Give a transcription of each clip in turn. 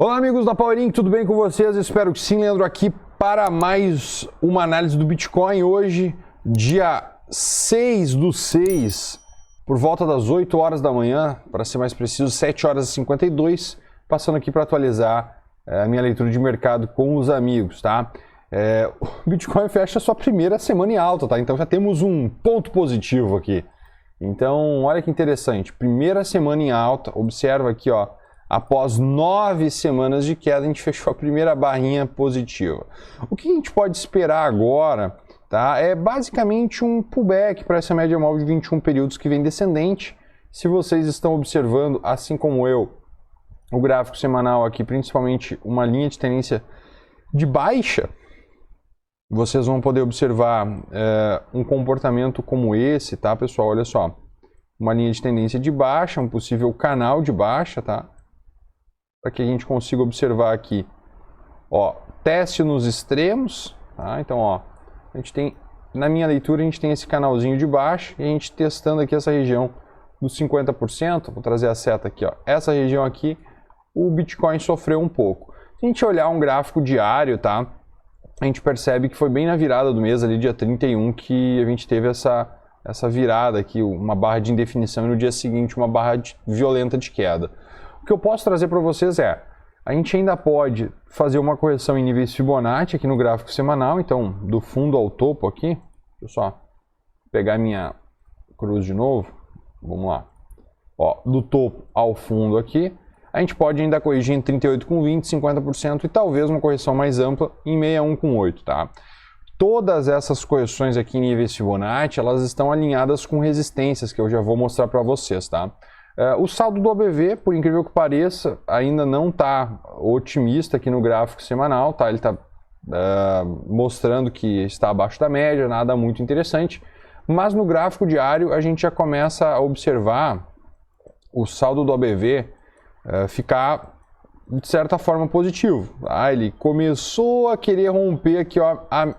Olá amigos da Power Inc, tudo bem com vocês? Espero que sim. Leandro aqui para mais uma análise do Bitcoin. Hoje, dia 6/6, por volta das 8 horas da manhã, para ser mais preciso, 7h52, passando aqui para atualizar a minha leitura de mercado com os amigos, tá? O Bitcoin fecha a sua primeira semana em alta, tá? Então já temos um ponto positivo aqui. Então, olha que interessante, primeira semana em alta, observa aqui, ó. Após 9 semanas de queda, a gente fechou a primeira barrinha positiva. O que a gente pode esperar agora, tá? É basicamente um pullback para essa média móvel de 21 períodos que vem descendente. Se vocês estão observando, assim como eu, o gráfico semanal aqui, principalmente uma linha de tendência de baixa, vocês vão poder observar um comportamento como esse, tá, pessoal? Olha só, uma linha de tendência de baixa, um possível canal de baixa, tá? Para que a gente consiga observar aqui, ó, teste nos extremos, tá? Então, ó, a gente tem, na minha leitura, a gente tem esse canalzinho de baixo e a gente testando aqui essa região dos 50%, vou trazer a seta aqui, ó, essa região aqui, o Bitcoin sofreu um pouco. Se a gente olhar um gráfico diário, tá? A gente percebe que foi bem na virada do mês, ali dia 31, que a gente teve essa virada aqui, uma barra de indefinição e no dia seguinte uma barra violenta de queda. O que eu posso trazer para vocês é, a gente ainda pode fazer uma correção em níveis Fibonacci aqui no gráfico semanal, então do fundo ao topo aqui, deixa eu só pegar minha cruz de novo, vamos lá, ó, do topo ao fundo aqui, a gente pode ainda corrigir em 38,20, 50% e talvez uma correção mais ampla em 61,8, tá? Todas essas correções aqui em níveis Fibonacci, elas estão alinhadas com resistências que eu já vou mostrar para vocês, tá? O saldo do ABV, por incrível que pareça, ainda não está otimista aqui no gráfico semanal, tá? Ele está mostrando que está abaixo da média, nada muito interessante. Mas no gráfico diário a gente já começa a observar o saldo do ABV ficar, de certa forma, positivo. Tá? Ele começou a querer romper aqui, ó, a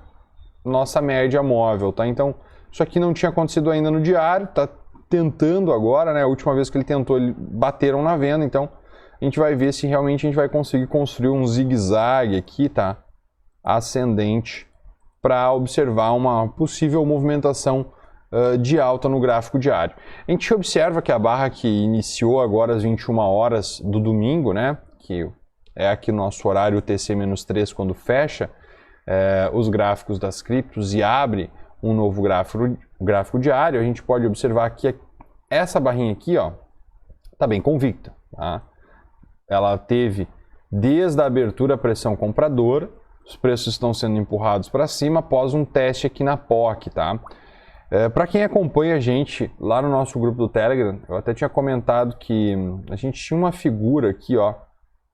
nossa média móvel, tá? Então, isso aqui não tinha acontecido ainda no diário, tá tentando agora, né? A última vez que ele tentou, eles bateram na venda, então a gente vai ver se realmente a gente vai conseguir construir um zigue-zague aqui, tá? Ascendente, para observar uma possível movimentação de alta no gráfico diário. A gente observa que a barra que iniciou agora às 21 horas do domingo, né? Que é aqui o nosso horário TC-3 quando fecha os gráficos das criptos e abre um novo gráfico diário, a gente pode observar que essa barrinha aqui, ó, tá bem convicta, tá? Ela teve desde a abertura a pressão compradora, os preços estão sendo empurrados para cima após um teste aqui na POC, tá? Para quem acompanha a gente lá no nosso grupo do Telegram, eu até tinha comentado que a gente tinha uma figura aqui, ó,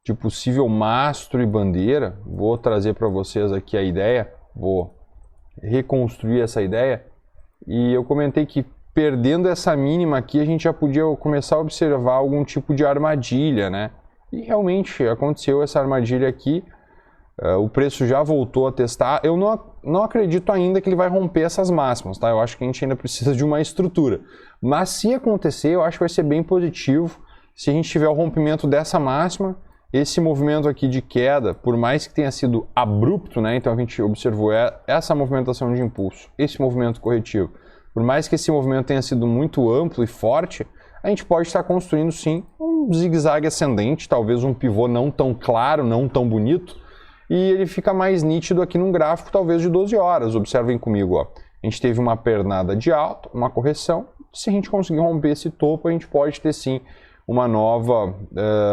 de possível mastro e bandeira. Vou trazer para vocês aqui a ideia, vou reconstruir essa ideia, e eu comentei que perdendo essa mínima aqui a gente já podia começar a observar algum tipo de armadilha, né? E realmente aconteceu essa armadilha aqui, o preço já voltou a testar. Eu não acredito ainda que ele vai romper essas máximas, tá? Eu acho que a gente ainda precisa de uma estrutura, mas se acontecer eu acho que vai ser bem positivo se a gente tiver o rompimento dessa máxima. Esse movimento aqui de queda, por mais que tenha sido abrupto, né? Então a gente observou essa movimentação de impulso, esse movimento corretivo. Por mais que esse movimento tenha sido muito amplo e forte, a gente pode estar construindo sim um zigue-zague ascendente, talvez um pivô não tão claro, não tão bonito, e ele fica mais nítido aqui num gráfico talvez de 12 horas. Observem comigo, ó. A gente teve uma pernada de alta, uma correção. Se a gente conseguir romper esse topo, a gente pode ter sim uma nova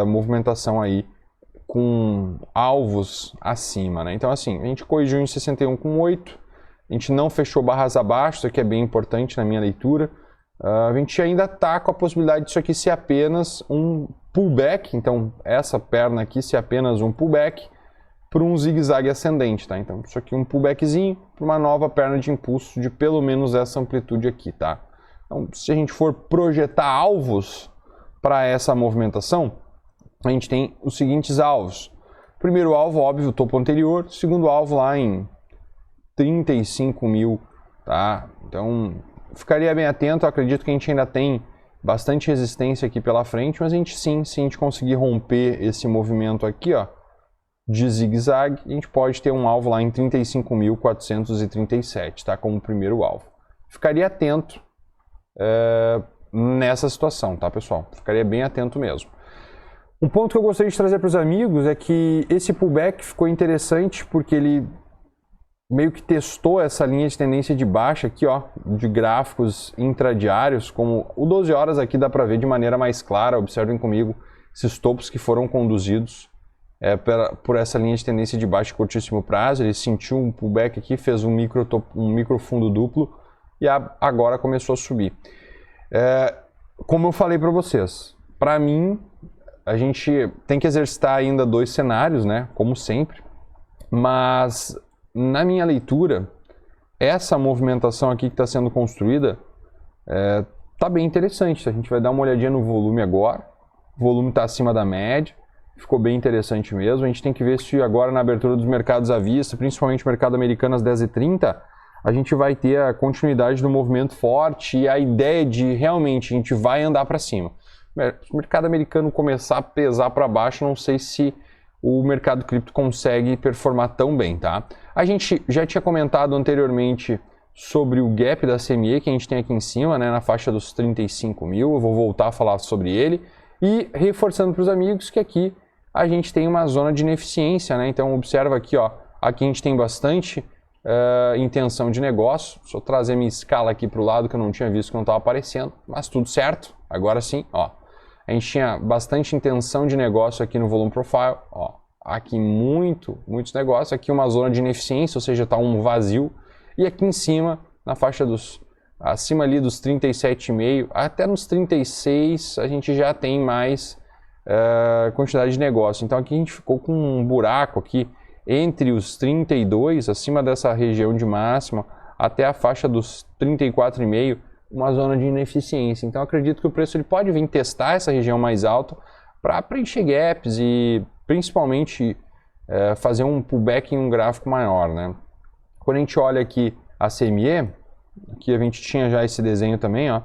movimentação aí com alvos acima, né? Então assim, a gente corrigiu em 61,8, a gente não fechou barras abaixo, isso aqui é bem importante na minha leitura. A gente ainda está com a possibilidade disso aqui ser apenas um pullback, então essa perna aqui ser apenas um pullback para um zigue-zague ascendente, tá? Então isso aqui é um pullbackzinho para uma nova perna de impulso de pelo menos essa amplitude aqui, tá? Então se a gente for projetar alvos para essa movimentação, a gente tem os seguintes alvos. Primeiro alvo, óbvio, o topo anterior. Segundo alvo lá em 35 mil, tá? Então, ficaria bem atento. Eu acredito que a gente ainda tem bastante resistência aqui pela frente, mas a gente sim, se a gente conseguir romper esse movimento aqui, ó, de zigue-zague, a gente pode ter um alvo lá em 35.437, tá? Como primeiro alvo. Ficaria atento nessa situação, tá, pessoal? Ficaria bem atento mesmo. Um ponto que eu gostaria de trazer para os amigos é que esse pullback ficou interessante porque ele meio que testou essa linha de tendência de baixa aqui, ó, de gráficos intradiários, como o 12 horas aqui dá para ver de maneira mais clara. Observem comigo esses topos que foram conduzidos por essa linha de tendência de baixa de curtíssimo prazo. Ele sentiu um pullback aqui, fez um micro fundo duplo e agora começou a subir. Como eu falei para vocês, para mim a gente tem que exercitar ainda dois cenários, né, como sempre, mas na minha leitura, essa movimentação aqui que está sendo construída está bem interessante. A gente vai dar uma olhadinha no volume agora. O volume está acima da média, ficou bem interessante mesmo. A gente tem que ver se agora na abertura dos mercados à vista, principalmente o mercado americano às 10h30, a gente vai ter a continuidade do movimento forte e a ideia de realmente a gente vai andar para cima. Se o mercado americano começar a pesar para baixo, não sei se o mercado cripto consegue performar tão bem, tá? A gente já tinha comentado anteriormente sobre o gap da CME que a gente tem aqui em cima, né, na faixa dos 35 mil. Eu vou voltar a falar sobre ele e reforçando para os amigos que aqui a gente tem uma zona de ineficiência, né? Então observa aqui, ó, aqui a gente tem bastante intenção de negócio. Só trazer minha escala aqui para o lado que eu não tinha visto, que não estava aparecendo, mas tudo certo. Agora sim, ó. A gente tinha bastante intenção de negócio aqui no volume profile, ó, aqui muitos negócios, aqui uma zona de ineficiência, ou seja, está um vazio, e aqui em cima, na faixa acima ali dos 37,5, até nos 36, a gente já tem mais quantidade de negócio. Então aqui a gente ficou com um buraco aqui entre os 32, acima dessa região de máxima, até a faixa dos 34,5, uma zona de ineficiência. Então acredito que o preço ele pode vir testar essa região mais alta para preencher gaps e principalmente fazer um pullback em um gráfico maior, né? Quando a gente olha aqui a CME, aqui a gente tinha já esse desenho também, ó,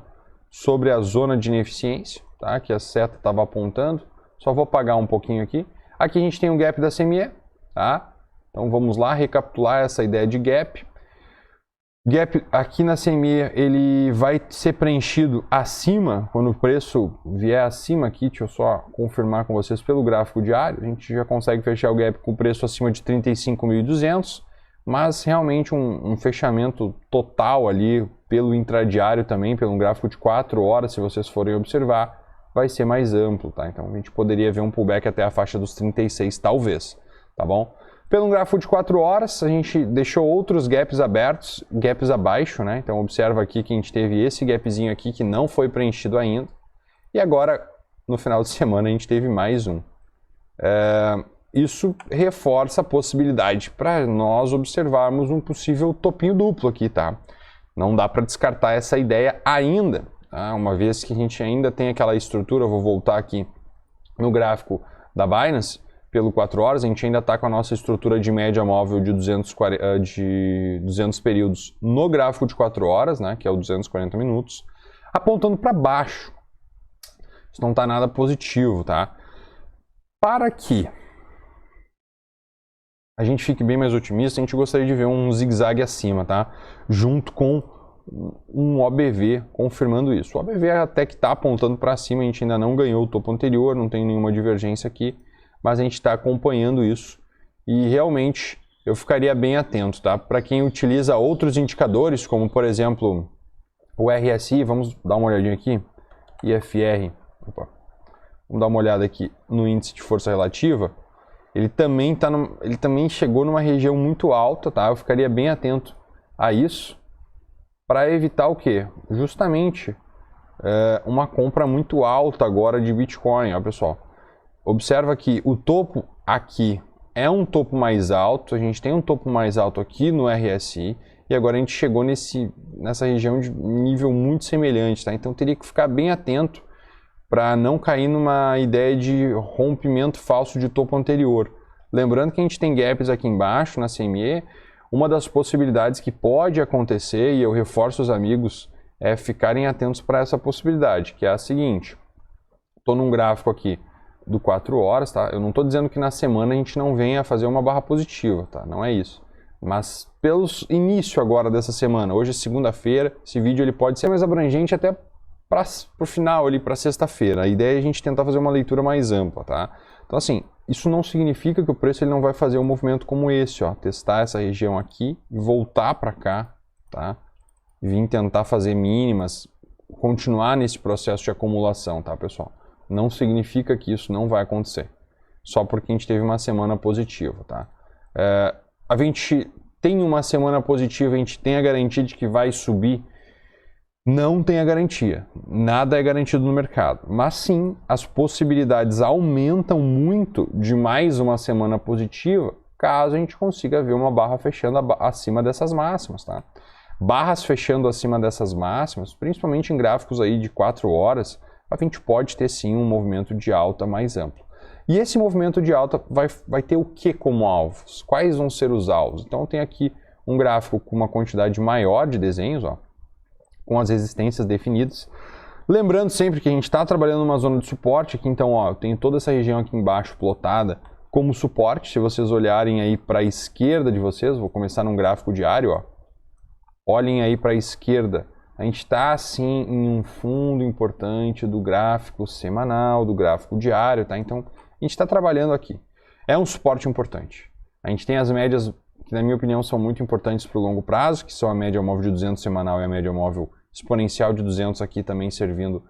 sobre a zona de ineficiência, tá? Que a seta estava apontando. Só vou apagar um pouquinho aqui. Aqui a gente tem um gap da CME, tá? Então vamos lá recapitular essa ideia de gap. Gap aqui na CME ele vai ser preenchido acima, quando o preço vier acima aqui, deixa eu só confirmar com vocês pelo gráfico diário, a gente já consegue fechar o gap com o preço acima de 35.200, mas realmente um fechamento total ali pelo intradiário também, pelo gráfico de 4 horas, se vocês forem observar, vai ser mais amplo, tá? Então a gente poderia ver um pullback até a faixa dos 36 talvez, tá bom? Pelo gráfico de 4 horas, a gente deixou outros gaps abertos, gaps abaixo, né? Então observa aqui que a gente teve esse gapzinho aqui que não foi preenchido ainda. E agora, no final de semana, a gente teve mais um. Isso reforça a possibilidade para nós observarmos um possível topinho duplo aqui, tá? Não dá para descartar essa ideia ainda, tá? Uma vez que a gente ainda tem aquela estrutura, eu vou voltar aqui no gráfico da Binance. Pelo 4 horas, a gente ainda está com a nossa estrutura de média móvel de 200 períodos no gráfico de 4 horas, né, que é o 240 minutos, apontando para baixo. Isso não está nada positivo, tá? Para que a gente fique bem mais otimista, a gente gostaria de ver um zigue-zague acima, tá? Junto com um OBV confirmando isso. O OBV até que está apontando para cima, a gente ainda não ganhou o topo anterior, não tem nenhuma divergência aqui, mas a gente está acompanhando isso e realmente eu ficaria bem atento, tá? Para quem utiliza outros indicadores, como por exemplo o RSI, vamos dar uma olhadinha aqui, IFR, vamos dar uma olhada aqui no índice de força relativa, ele também chegou numa região muito alta, tá? Eu ficaria bem atento a isso para evitar o quê? Justamente uma compra muito alta agora de Bitcoin, ó pessoal. Observa que o topo aqui é um topo mais alto, a gente tem um topo mais alto aqui no RSI e agora a gente chegou nessa região de nível muito semelhante, tá? Então teria que ficar bem atento para não cair numa ideia de rompimento falso de topo anterior. Lembrando que a gente tem gaps aqui embaixo na CME, uma das possibilidades que pode acontecer, e eu reforço os amigos é ficarem atentos para essa possibilidade, que é a seguinte. Estou num gráfico aqui do 4 horas, tá? Eu não estou dizendo que na semana a gente não venha a fazer uma barra positiva, tá? Não é isso. Mas pelo início agora dessa semana, hoje é segunda-feira, esse vídeo ele pode ser mais abrangente até para o final ali, para sexta-feira. A ideia é a gente tentar fazer uma leitura mais ampla, tá? Então assim, isso não significa que o preço ele não vai fazer um movimento como esse, ó, testar essa região aqui e voltar para cá, tá? Vim tentar fazer mínimas, continuar nesse processo de acumulação, tá, pessoal? Não significa que isso não vai acontecer, só porque a gente teve uma semana positiva, tá? A gente tem uma semana positiva, a gente tem a garantia de que vai subir? Não tem a garantia, nada é garantido no mercado, mas sim, as possibilidades aumentam muito de mais uma semana positiva, caso a gente consiga ver uma barra fechando acima dessas máximas, tá? Barras fechando acima dessas máximas, principalmente em gráficos aí de 4 horas, a gente pode ter sim um movimento de alta mais amplo. E esse movimento de alta vai ter o que como alvos? Quais vão ser os alvos? Então tem aqui um gráfico com uma quantidade maior de desenhos, ó, com as resistências definidas. Lembrando sempre que a gente está trabalhando numa zona de suporte aqui, então ó, eu tenho toda essa região aqui embaixo plotada como suporte. Se vocês olharem aí para a esquerda de vocês, vou começar num gráfico diário, ó. Olhem aí para a esquerda, a gente está assim em um fundo importante do gráfico semanal, do gráfico diário, tá? Então a gente está trabalhando aqui. É um suporte importante. A gente tem as médias que na minha opinião são muito importantes para o longo prazo, que são a média móvel de 200 semanal e a média móvel exponencial de 200 aqui também servindo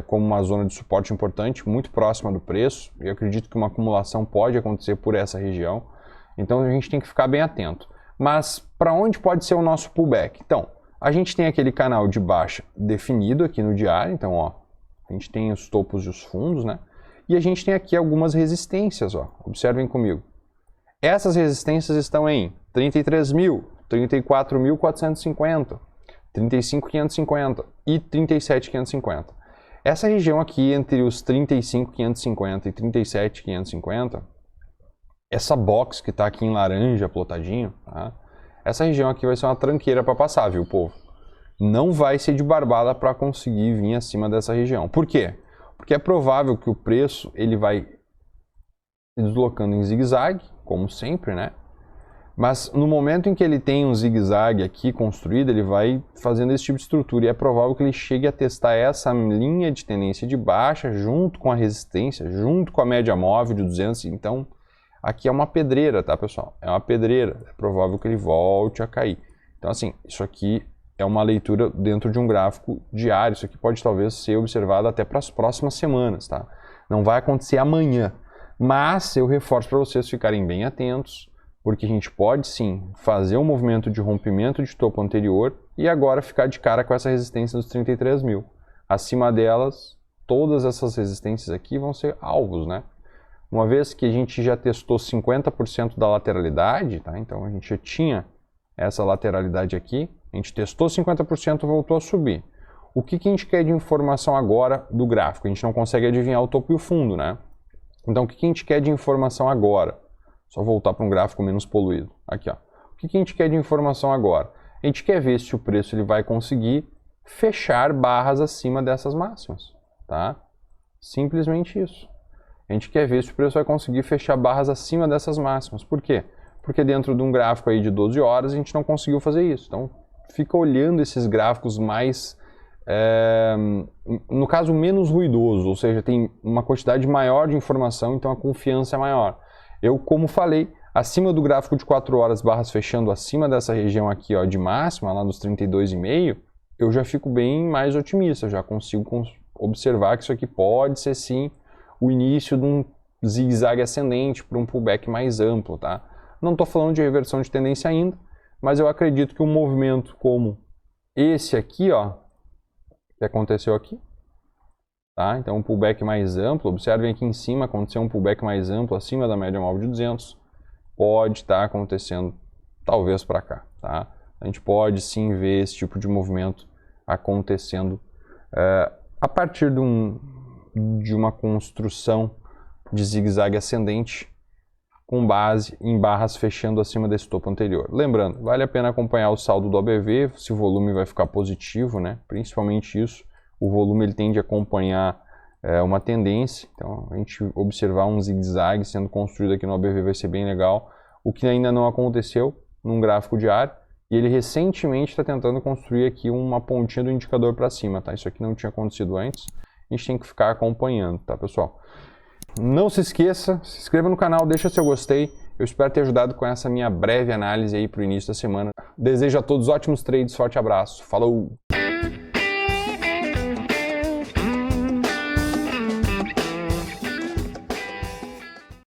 como uma zona de suporte importante, muito próxima do preço. Eu acredito que uma acumulação pode acontecer por essa região, então a gente tem que ficar bem atento. Mas para onde pode ser o nosso pullback? Então, a gente tem aquele canal de baixa definido aqui no diário, então ó, a gente tem os topos e os fundos, né? E a gente tem aqui algumas resistências, ó, observem comigo. Essas resistências estão em 33.000, 34.450, 35.550 e 37.550. Essa região aqui entre os 35.550 e 37.550, essa box que está aqui em laranja plotadinho, tá? Essa região aqui vai ser uma tranqueira para passar, viu, povo? Não vai ser de barbada para conseguir vir acima dessa região. Por quê? Porque é provável que o preço ele vai se deslocando em zigue-zague, como sempre, né? Mas no momento em que ele tem um zigue-zague aqui construído, ele vai fazendo esse tipo de estrutura e é provável que ele chegue a testar essa linha de tendência de baixa junto com a resistência, junto com a média móvel de 200. Então, aqui é uma pedreira, tá, pessoal? É uma pedreira. É provável que ele volte a cair. Então, assim, isso aqui é uma leitura dentro de um gráfico diário. Isso aqui pode talvez ser observado até para as próximas semanas, tá? Não vai acontecer amanhã. Mas eu reforço para vocês ficarem bem atentos, porque a gente pode sim fazer um movimento de rompimento de topo anterior e agora ficar de cara com essa resistência dos 33.000. Acima delas, todas essas resistências aqui vão ser alvos, né? Uma vez que a gente já testou 50% da lateralidade, tá? Então a gente já tinha essa lateralidade aqui, a gente testou 50% e voltou a subir. O que a gente quer de informação agora do gráfico? A gente não consegue adivinhar o topo e o fundo, né? Então o que a gente quer de informação agora? Só voltar para um gráfico menos poluído. Aqui, ó. O que a gente quer de informação agora? A gente quer ver se o preço ele vai conseguir fechar barras acima dessas máximas, tá? Simplesmente isso. A gente quer ver se o preço vai conseguir fechar barras acima dessas máximas. Por quê? Porque dentro de um gráfico aí de 12 horas a gente não conseguiu fazer isso. Então, fica olhando esses gráficos mais, no caso, menos ruidoso, ou seja, tem uma quantidade maior de informação, então a confiança é maior. Eu, como falei, acima do gráfico de 4 horas, barras fechando acima dessa região aqui, ó, de máxima, lá dos 32,5, eu já fico bem mais otimista, eu já consigo observar que isso aqui pode ser sim o início de um zigue-zague ascendente para um pullback mais amplo, tá? Não estou falando de reversão de tendência ainda, mas eu acredito que um movimento como esse aqui, ó, que aconteceu aqui, tá? Então, um pullback mais amplo, observem aqui em cima, aconteceu um pullback mais amplo acima da média móvel de 200, pode estar acontecendo talvez para cá, tá? A gente pode sim ver esse tipo de movimento acontecendo a partir de uma construção de zigue-zague ascendente com base em barras fechando acima desse topo anterior. Lembrando, vale a pena acompanhar o saldo do ABV, se o volume vai ficar positivo, né? Principalmente isso, o volume ele tende a acompanhar uma tendência, então a gente observar um zigue-zague sendo construído aqui no ABV vai ser bem legal, o que ainda não aconteceu num gráfico diário, e ele recentemente está tentando construir aqui uma pontinha do indicador para cima, tá? Isso aqui não tinha acontecido antes, a gente tem que ficar acompanhando, tá, pessoal? Não se esqueça, se inscreva no canal, deixa seu gostei. Eu espero ter ajudado com essa minha breve análise aí para o início da semana. Desejo a todos ótimos trades, forte abraço, falou!